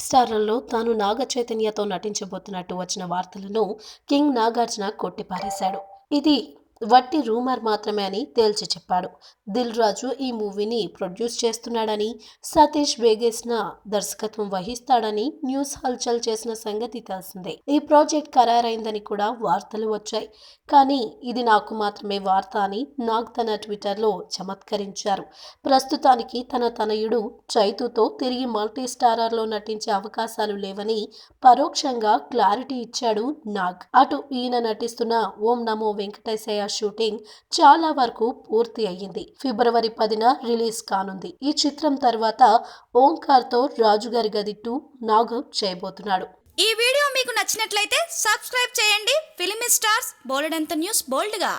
స్టారర్‌లో తాను నాగ చైతన్యతో నటించబోతున్నట్టు వచ్చిన వార్తలను కింగ్ నాగార్జున కొట్టిపారేశాడు. ఇది వట్టి రూమర్ మాత్రమే అని తేల్చి చెప్పాడు. దిల్ రాజు ఈ మూవీని ప్రొడ్యూస్ చేస్తున్నాడని, సతీష్ వేగేశ్న దర్శకత్వం వహిస్తాడని న్యూస్ హల్చల్ చేసిన సంగతి తెలిసిందే. ఈ ప్రాజెక్ట్ ఖరారైందని కూడా వార్తలు వచ్చాయి. కానీ ఇది నాకు మాత్రమే వార్త అని నాగ్ తన ట్విట్టర్లో చమత్కరించారు. ప్రస్తుతానికి తన తనయుడు చైతుతో తిరిగి మల్టీ స్టారర్లో నటించే అవకాశాలు లేవని పరోక్షంగా క్లారిటీ ఇచ్చాడు నాగ్. అటు ఈయన నటిస్తున్న ఓం నమో వెంకటేశయ్య షూటింగ్ చాలా వరకు పూర్తి అయ్యింది. ఫిబ్రవరి 10న రిలీజ్ కానుంది. ఈ చిత్రం తర్వాత ఓంకార్తో రాజుగారి గది 2 నాగ్ చేయబోతున్నాడు. ఈ వీడియో మీకు నచ్చినట్లయితే సబ్స్క్రైబ్ చేయండి. ఫిలిమి స్టార్స్ బోలెడంత న్యూస్ బోల్డ్గా